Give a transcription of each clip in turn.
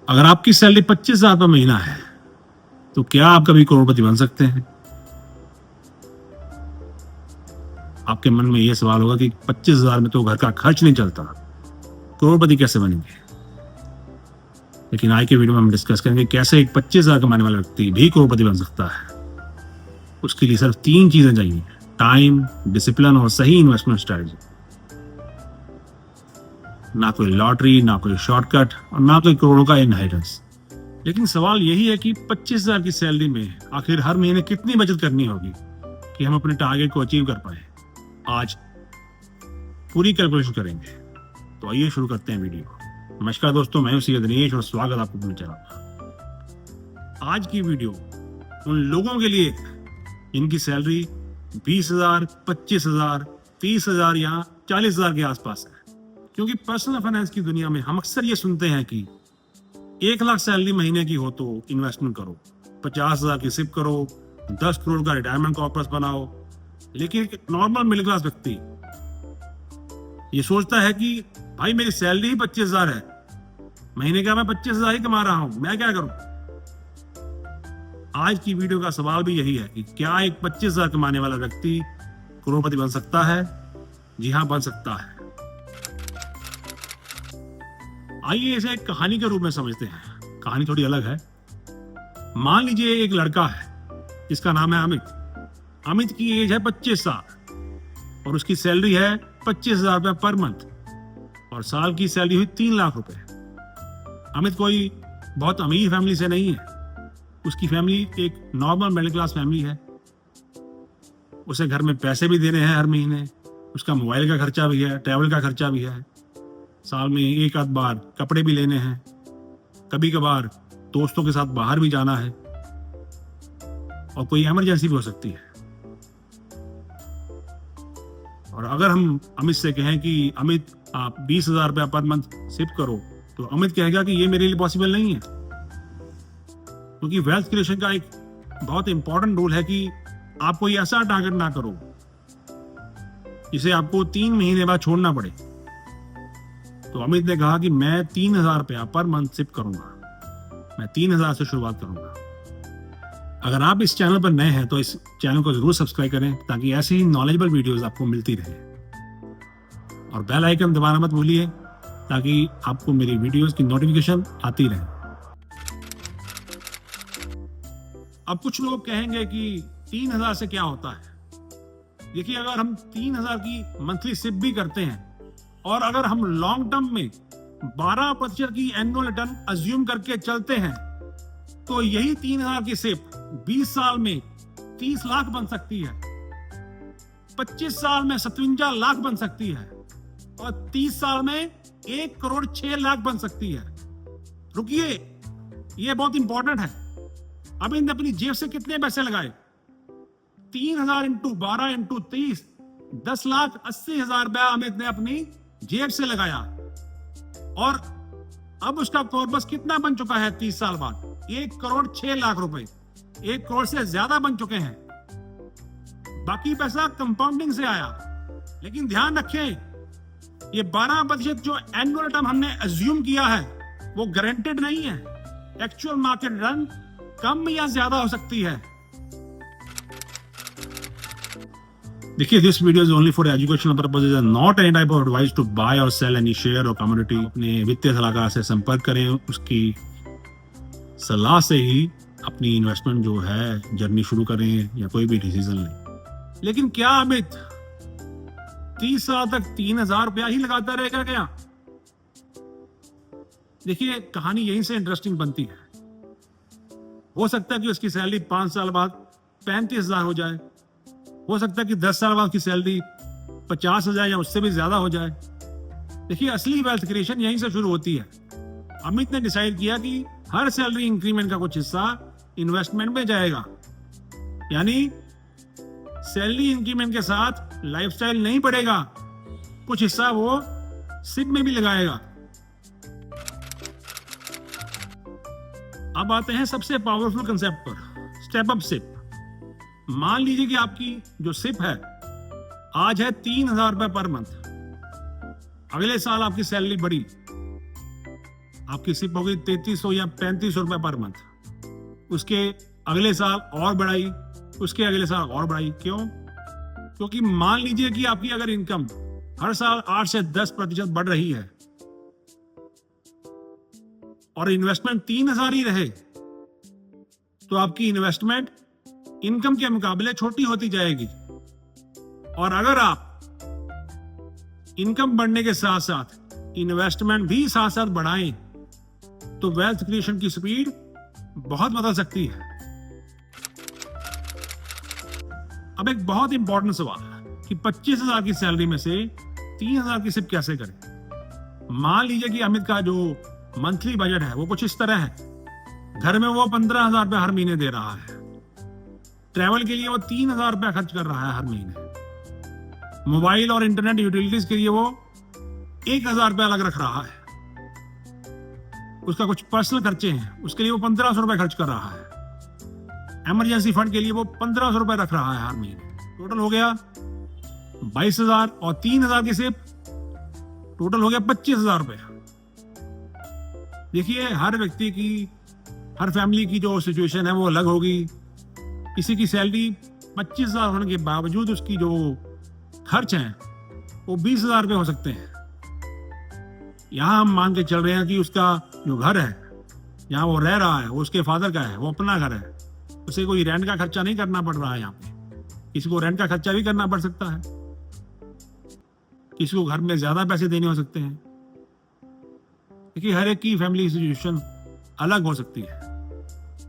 अगर आपकी सैलरी 25,000 रुपये महीना है तो क्या आप कभी करोड़पति बन सकते हैं? आपके मन में यह सवाल होगा कि 25,000 में तो घर का खर्च नहीं चलता, करोड़पति कैसे बनेंगे? लेकिन आज के वीडियो में हम डिस्कस करेंगे कैसे एक 25,000 कमाने वाला व्यक्ति भी करोड़पति बन सकता है। उसके लिए सिर्फ 3 चीजें चाहिए: टाइम, डिसिप्लिन और सही इन्वेस्टमेंट स्ट्रेटजी। ना कोई लॉटरी, ना कोई शॉर्टकट और ना कोई करोड़ों का इनहेरिटेंस। लेकिन सवाल यही है कि 25,000 की सैलरी में आखिर हर महीने कितनी बचत करनी होगी कि हम अपने टारगेट को अचीव कर पाए। आज पूरी कैलकुलेशन करेंगे, तो आइए शुरू करते हैं वीडियो। नमस्कार दोस्तों, मैं हूं सैयद दिनेश और स्वागत आपको अपने चैनल पर। आज की वीडियो उन लोगों के लिए जिनकी सैलरी 20,000, 25,000, 30,000 या 40,000 के आसपास है। क्योंकि पर्सनल फाइनेंस की दुनिया में हम अक्सर ये सुनते हैं कि 1 लाख सैलरी महीने की हो तो इन्वेस्टमेंट करो, 50,000 की सिप करो, 10 करोड़ का रिटायरमेंट कॉर्पस बनाओ। लेकिन एक नॉर्मल मिडिल क्लास व्यक्ति ये सोचता है कि भाई मेरी सैलरी ही 25,000 है, महीने का मैं 25,000 ही कमा रहा हूं, मैं क्या करूं? आज की वीडियो का सवाल भी यही है कि क्या एक 25,000 कमाने वाला व्यक्ति करोड़पति बन सकता है? जी हाँ, बन सकता है। आइए इसे एक कहानी के रूप में समझते हैं। कहानी थोड़ी अलग है। मान लीजिए एक लड़का है जिसका नाम है अमित। अमित की एज है 25 साल और उसकी सैलरी है 25,000 रुपये पर मंथ और साल की सैलरी हुई 3 लाख रुपए। अमित कोई बहुत अमीर फैमिली से नहीं है, उसकी फैमिली एक नॉर्मल मिडिल क्लास फैमिली है। उसे घर में पैसे भी देने हैं हर महीने, उसका मोबाइल का खर्चा भी है, ट्रैवल का खर्चा भी है, साल में एक आध बार कपड़े भी लेने हैं, कभी कभार दोस्तों के साथ बाहर भी जाना है और कोई इमरजेंसी भी हो सकती है। और अगर हम अमित से कहें कि अमित आप 20,000 रुपया पर मंथ सिप करो, तो अमित कहेगा कि ये मेरे लिए पॉसिबल नहीं है। क्योंकि वेल्थ क्रिएशन का एक बहुत इंपॉर्टेंट रूल है कि आप कोई ऐसा टारगेट ना करो जिसे आपको 3 महीने बाद छोड़ना पड़े। तो अमित ने कहा कि मैं 3,000 रुपया पर मंथ सिप करूंगा, मैं 3,000 से शुरुआत करूंगा। अगर आप इस चैनल पर नए हैं तो इस चैनल को जरूर सब्सक्राइब करें ताकि ऐसी ही नॉलेजेबल वीडियोस आपको मिलती रहे। और बेल आइकन दबाना मत भूलिए ताकि आपको मेरी वीडियोस की नोटिफिकेशन आती रहे। अब कुछ लोग कहेंगे कि 3,000 से क्या होता है। देखिए, अगर हम 3,000 की मंथली सिप भी करते हैं और अगर हम लॉन्ग टर्म में 12% की एनुअल रिटर्न अज्यूम करके चलते हैं तो यही 3,000 की सिप 20 साल में 30 लाख बन सकती है, 25 साल में 57 लाख बन सकती है और 30 साल में 1 करोड़ 6 लाख बन सकती है। रुकिए, यह बहुत इंपॉर्टेंट है। अब इन्हें अपनी जेब से कितने पैसे लगाए? 3,000 इंटू 12 इंटू 30, 10,80,000 रुपया अमित ने अपनी जेब से लगाया। और अब उसका कॉर्पस कितना बन चुका है 30 साल बाद? 1 करोड़ 6 लाख रुपए, 1 करोड़ से ज्यादा बन चुके हैं। बाकी पैसा कंपाउंडिंग से आया। लेकिन ध्यान रखें, ये 12% जो एनुअल रिटर्न हमने अज्यूम किया है वो गारंटेड नहीं है। एक्चुअल मार्केट रिटर्न कम या ज्यादा हो सकती है। देखिए, this video is only for educational purposes and not any type of advice to buy or sell any share or commodity. अपने वित्तीय सलाहकार से संपर्क करें, उसकी सलाह से ही अपनी इन्वेस्टमेंट जो है जर्नी शुरू करें या कोई भी डिसीजन लें। लेकिन क्या अमित 30 साल तक 3,000 रुपया ही लगाता रहेगा क्या? देखिए, कहानी यहीं से इंटरेस्टिंग बनती है। हो सकता है कि उसकी सैलरी 5 साल बाद 35,000 हो जाए, हो सकता है कि 10 साल बाद की सैलरी 50,000 या उससे भी ज्यादा हो जाए। देखिए, असली वेल्थ क्रिएशन यहीं से शुरू होती है। अमित ने डिसाइड किया कि हर सैलरी इंक्रीमेंट का कुछ हिस्सा इन्वेस्टमेंट में जाएगा। यानी सैलरी इंक्रीमेंट के साथ लाइफस्टाइल नहीं बढ़ेगा, कुछ हिस्सा वो सिप में भी लगाएगा। अब आते हैं सबसे पावरफुल कंसेप्ट पर, स्टेप अप सिप। मान लीजिए कि आपकी जो सिप है आज है 3,000 रुपए पर मंथ। अगले साल आपकी सैलरी बढ़ी आपकी सिप होगी 3300 या 3500 रुपए पर मंथ। उसके अगले साल और बढ़ाई, उसके अगले साल और बढ़ाई। क्यों? क्योंकि मान लीजिए कि आपकी अगर इनकम हर साल 8 से 10% बढ़ रही है और इन्वेस्टमेंट 3000 ही रहे, तो आपकी इन्वेस्टमेंट इनकम के मुकाबले छोटी होती जाएगी। और अगर आप इनकम बढ़ने के साथ साथ इन्वेस्टमेंट भी साथ साथ बढ़ाएं, तो वेल्थ क्रिएशन की स्पीड बहुत बदल सकती है। अब एक बहुत इंपॉर्टेंट सवाल है कि 25,000 की सैलरी में से 3,000 की सिप कैसे करें। मान लीजिए कि अमित का जो मंथली बजट है वो कुछ इस तरह है। घर में वो 15,000 रुपए हर महीने दे रहा है, ट्रैवल के लिए वो 3,000 रुपया खर्च कर रहा है हर महीने, मोबाइल और इंटरनेट यूटिलिटीज के लिए वो 1,000 रुपया अलग रख रहा है, उसका कुछ पर्सनल खर्चे हैं उसके लिए वो 1,500 रुपए खर्च कर रहा है, इमरजेंसी फंड के लिए वो 1,500 रुपए रख रहा है हर महीने। टोटल हो गया 22,000 और 3,000 की सिप, टोटल हो गया 25,000 रुपए। देखिए, हर व्यक्ति की, हर फैमिली की जो सिचुएशन है वो अलग होगी। किसी की सैलरी 25,000 होने के बावजूद उसकी जो खर्च हैं वो 20,000 रुपए हो सकते हैं। यहां हम मान के चल रहे हैं कि उसका जो घर है, यहाँ वो रह रहा है, वो उसके फादर का है, वो अपना घर है, उसे कोई रेंट का खर्चा नहीं करना पड़ रहा है। यहाँ पे किसी को रेंट का खर्चा भी करना पड़ सकता है, किसी को घर में ज्यादा पैसे देने हो सकते हैं। देखिए, हर एक की फैमिली सिचुएशन अलग हो सकती है।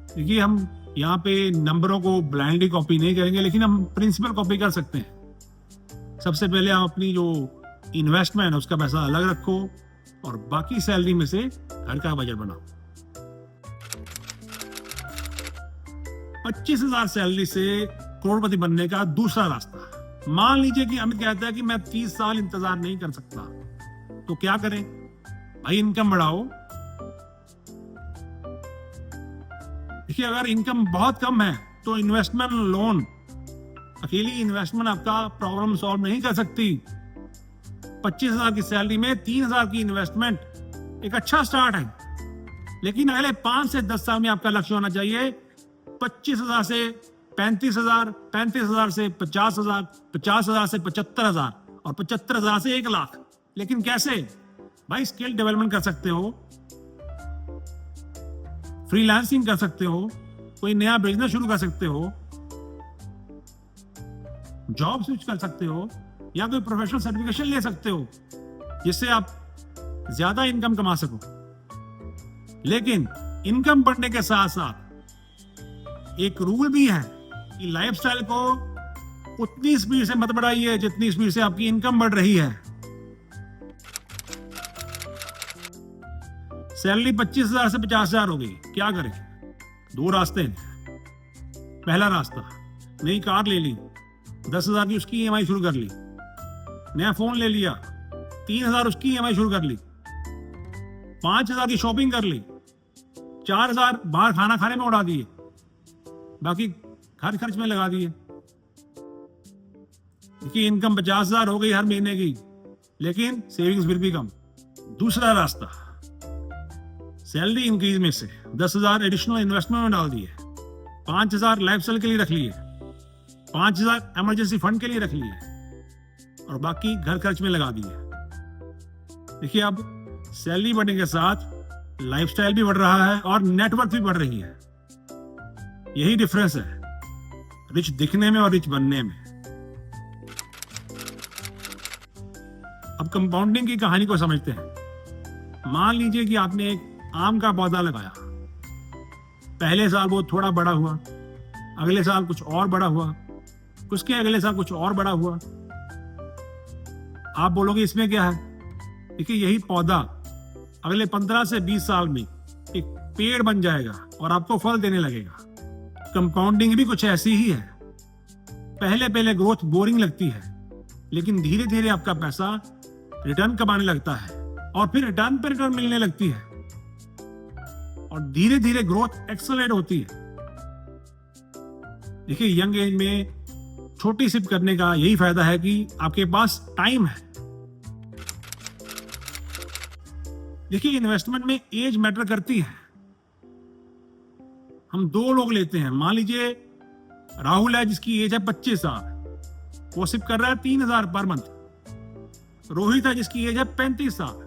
देखिए, हम यहाँ पे नंबरों को ब्लाइंडली कॉपी नहीं करेंगे, लेकिन हम प्रिंसिपल कॉपी कर सकते हैं। सबसे पहले आप अपनी जो इन्वेस्टमेंट है उसका पैसा अलग रखो और बाकी सैलरी में से घर का बजट बनाओ। 25,000 सैलरी से करोड़पति बनने का दूसरा रास्ता। मान लीजिए कि अमित कहता है कि मैं 30 साल इंतजार नहीं कर सकता, तो क्या करें? भाई, इनकम बढ़ाओ। देखिए, अगर इनकम बहुत कम है तो इन्वेस्टमेंट लोन, अकेली इन्वेस्टमेंट आपका प्रॉब्लम सॉल्व नहीं कर सकती। 25,000 की सैलरी में 3,000 की इन्वेस्टमेंट एक अच्छा स्टार्ट है, लेकिन अगले 5 से 10 साल में आपका लक्ष्य होना चाहिए 25,000 से 35,000, 35,000 से 50,000, 50,000 से 75,000 और 75,000 से 1,00,000। लेकिन कैसे? भाई, स्किल डेवलपमेंट कर सकते हो, फ्रीलांसिंग कर सकते हो, कोई नया बिजनेस शुरू कर सकते हो, जॉब स्विच कर सकते हो, या कोई प्रोफेशनल सर्टिफिकेशन ले सकते हो जिससे आप ज्यादा इनकम कमा सको। लेकिन इनकम बढ़ने के साथ साथ एक रूल भी है कि लाइफस्टाइल को उतनी स्पीड से मत बढ़ाइए जितनी स्पीड से आपकी इनकम बढ़ रही है। सैलरी 25,000 से 50,000 हो गई, क्या करें? 2 रास्ते हैं। पहला रास्ता, नई कार ले ली, 10,000 की उसकी EMI शुरू कर ली, नया फोन ले लिया, 3,000 उसकी EMI शुरू कर ली, 5,000 की शॉपिंग कर ली, 4,000 बाहर खाना खाने में उड़ा दिए, बाकी घर खर्च में लगा दिए। देखिए, इनकम 50,000 हो गई हर महीने की, लेकिन सेविंग्स फिर भी कम। दूसरा रास्ता, सैलरी इंक्रीज में से 10,000 एडिशनल इन्वेस्टमेंट में डाल दिए, 5,000 लाइफस्टाइल के लिए रख लिए, 5,000 इमरजेंसी फंड के लिए रख लिए और बाकी घर खर्च में लगा दिए। देखिए, अब सैलरी बढ़ने के साथ लाइफस्टाइल भी बढ़ रहा है और नेटवर्क भी बढ़ रही है। यही डिफरेंस है रिच दिखने में और रिच बनने में। अब कंपाउंडिंग की कहानी को समझते हैं। मान लीजिए कि आपने एक आम का पौधा लगाया, पहले साल वो थोड़ा बड़ा हुआ, अगले साल कुछ और बड़ा हुआ, उसके अगले साल कुछ और बड़ा हुआ। आप बोलोगे इसमें क्या है? देखिए, यही पौधा अगले 15 से 20 साल में एक पेड़ बन जाएगा और आपको फल देने लगेगा। कंपाउंडिंग भी कुछ ऐसी ही है। पहले पहले ग्रोथ बोरिंग लगती है, लेकिन धीरे धीरे आपका पैसा रिटर्न कमाने लगता है और फिर रिटर्न पर रिटर्न मिलने लगती है और धीरे धीरे ग्रोथ एक्सेलरेट होती है। देखिए, यंग एज में छोटी सिप करने का यही फायदा है कि आपके पास टाइम है। देखिए, इन्वेस्टमेंट में एज मैटर करती है। हम 2 लोग लेते हैं, मान लीजिए राहुल है जिसकी एज है 25 साल, वो सिर्फ कर रहा है 3,000 पर मंथ। रोहित है जिसकी एज है 35 साल,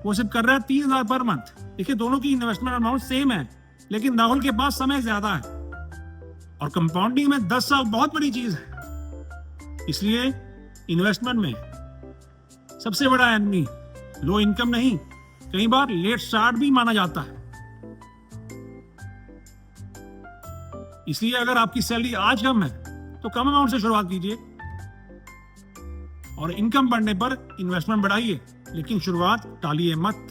वो सिर्फ कर रहा है 3,000 पर मंथ। देखिए, दोनों की इन्वेस्टमेंट अमाउंट सेम है, लेकिन राहुल के पास समय ज्यादा है और कंपाउंडिंग में 10 साल बहुत बड़ी चीज है। इसलिए इन्वेस्टमेंट में सबसे बड़ा एनिमी लो इनकम नहीं, कई बार लेट स्टार्ट भी माना जाता है। इसलिए अगर आपकी सैलरी आज कम है तो कम अमाउंट से शुरुआत कीजिए और इनकम बढ़ने पर इन्वेस्टमेंट बढ़ाइए, लेकिन शुरुआत टालिए मत।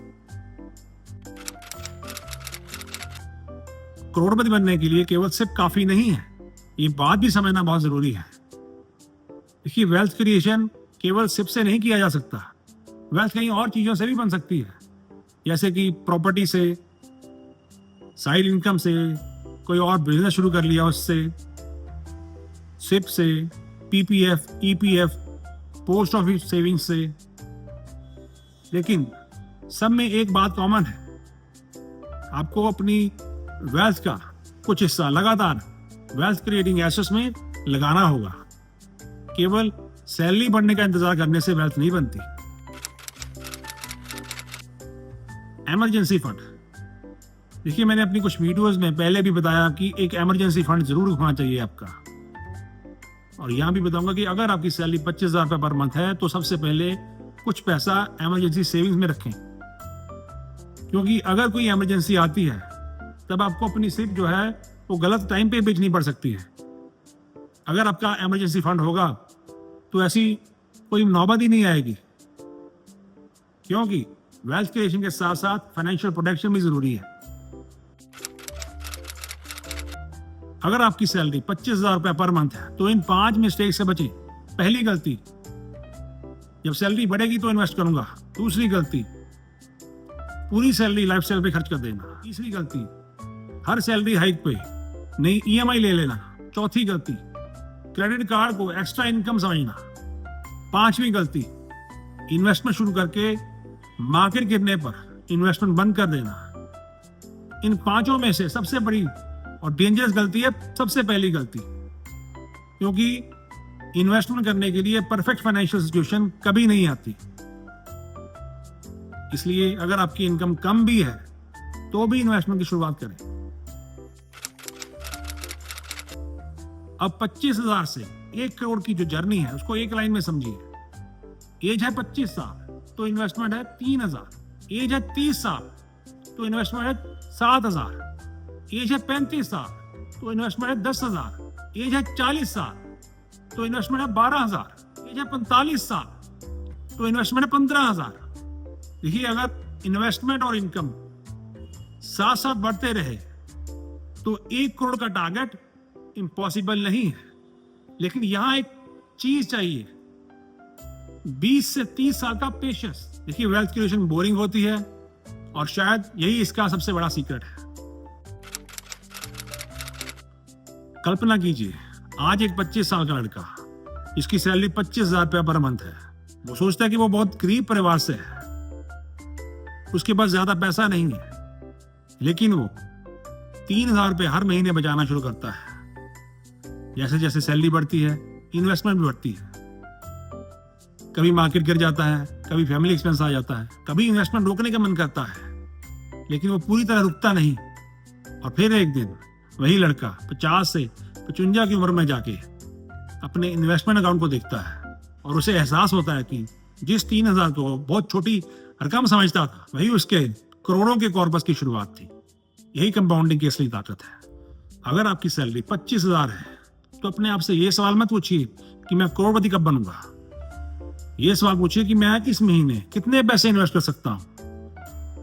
करोड़पति बनने के लिए केवल सिर्फ काफी नहीं है, ये बात भी समझना बहुत जरूरी है। देखिए, वेल्थ क्रिएशन केवल सिर्फ से नहीं किया जा सकता। वेल्थ कई और चीजों से भी बन सकती है, जैसे कि प्रॉपर्टी से, साइड इनकम से, कोई और बिजनेस शुरू कर लिया उससे, सिप से, PPF, EPF, post office saving से। लेकिन सब में एक बात कॉमन है, आपको अपनी वेल्थ का कुछ हिस्सा लगातार वेल्थ क्रिएटिंग एसेट्स में लगाना होगा। केवल सैलरी बढ़ने का इंतजार करने से वेल्थ नहीं बनती। इमरजेंसी फंड, देखिए, मैंने अपनी कुछ वीडियोस में पहले भी बताया कि एक इमरजेंसी फंड जरूर होना चाहिए आपका, और यहां भी बताऊंगा कि अगर आपकी सैलरी 25,000 रुपए पर मंथ है तो सबसे पहले कुछ पैसा इमरजेंसी सेविंग्स में रखें, क्योंकि अगर कोई इमरजेंसी आती है तब आपको अपनी सिप जो है वो गलत टाइम पे बेचनी पड़ सकती है। अगर आपका इमरजेंसी फंड होगा तो ऐसी कोई नौबत ही नहीं आएगी, क्योंकि वेल्थ क्रिएशन के साथ साथ फाइनेंशियल प्रोटेक्शन भी जरूरी है। अगर आपकी सैलरी 25,000 रुपए पर मंथ है तो इन 5 मिस्टेक से बचें। पहली गलती, जब सैलरी बढ़ेगी तो इन्वेस्ट करूंगा। दूसरी गलती, पूरी सैलरी लाइफस्टाइल पे खर्च कर देना। तीसरी गलती, हर सैलरी हाइक पे नई ईएमआई ले लेना। चौथी गलती, क्रेडिट कार्ड को एक्स्ट्रा इनकम समझना। पांचवी गलती, इन्वेस्टमेंट शुरू करके मार्केट गिरने पर इन्वेस्टमेंट बंद कर देना। इन 5 में से सबसे बड़ी और डेंजरस गलती है सबसे पहली गलती, क्योंकि इन्वेस्टमेंट करने के लिए परफेक्ट फाइनेंशियल सिचुएशन कभी नहीं आती। इसलिए अगर आपकी इनकम कम भी है तो भी इन्वेस्टमेंट की शुरुआत करें। अब 25,000 से 1 करोड़ की जो जर्नी है उसको एक लाइन में समझिए। एज है 25 साल तो इन्वेस्टमेंट है 3,000। एज है 30 साल तो इन्वेस्टमेंट है 7,000। एज है 35 साल तो इन्वेस्टमेंट है 10,000। एज है 40 साल तो इन्वेस्टमेंट है 12,000। एज है 45 साल तो इन्वेस्टमेंट है 15,000। देखिए, अगर इन्वेस्टमेंट और इनकम साथ साथ बढ़ते रहे तो 1 करोड़ का टारगेट इम्पॉसिबल नहीं है, लेकिन यहां एक चीज चाहिए, 20 से 30 साल का पेशेंस। देखिए, वेल्थ क्रिएशन बोरिंग होती है और शायद यही इसका सबसे बड़ा सीक्रेट है। कल्पना कीजिए, आज एक 25 साल का लड़का जिसकी सैलरी 25,000 रुपया पर मंथ है, वो सोचता है कि वो बहुत गरीब परिवार से है, उसके पास ज्यादा पैसा नहीं है, लेकिन वो 3,000 रुपये हर महीने बचाना शुरू करता है। जैसे जैसे सैलरी बढ़ती है, इन्वेस्टमेंट भी बढ़ती है। कभी मार्केट गिर जाता है, कभी फैमिली एक्सपेंस आ जाता है, कभी इन्वेस्टमेंट रोकने का मन करता है, लेकिन वो पूरी तरह रुकता नहीं। और फिर एक दिन वही लड़का 50 से 55 की उम्र में जाके अपने इन्वेस्टमेंट अकाउंट को देखता है और उसे एहसास होता है कि जिस 3,000 को बहुत छोटी रकम समझता था, वही उसके करोड़ों के कॉर्पस की शुरुआत थी। यही कंपाउंडिंग की असली ताकत है। अगर आपकी सैलरी 25,000 है तो अपने आप से ये सवाल मत पूछिए कि मैं करोड़पति कब बनूंगा। ये सवाल पूछिए कि मैं इस महीने कितने पैसे इन्वेस्ट कर सकता हूं।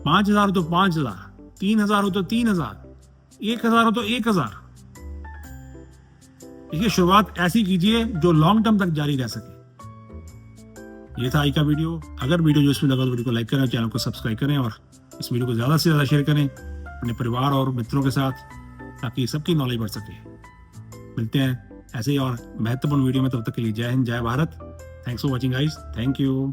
5,000 हो तो 5,000, 3,000 हो तो 3,000, 1,000 हो तो 1,000। देखिए, शुरुआत ऐसी कीजिए जो लॉन्ग टर्म तक जारी रह सके। ये था आज का वीडियो। अगर वीडियो यूजफुल लगा तो वीडियो को लाइक करें, चैनल को सब्सक्राइब करें और इस वीडियो को ज्यादा से ज्यादा शेयर करें अपने परिवार और मित्रों के साथ, ताकि सबकी नॉलेज बढ़ सके। मिलते हैं ऐसे ही और महत्वपूर्ण वीडियो में, तब तक के लिए जय हिंद, जय Bharat. Thanks for watching guys, thank you.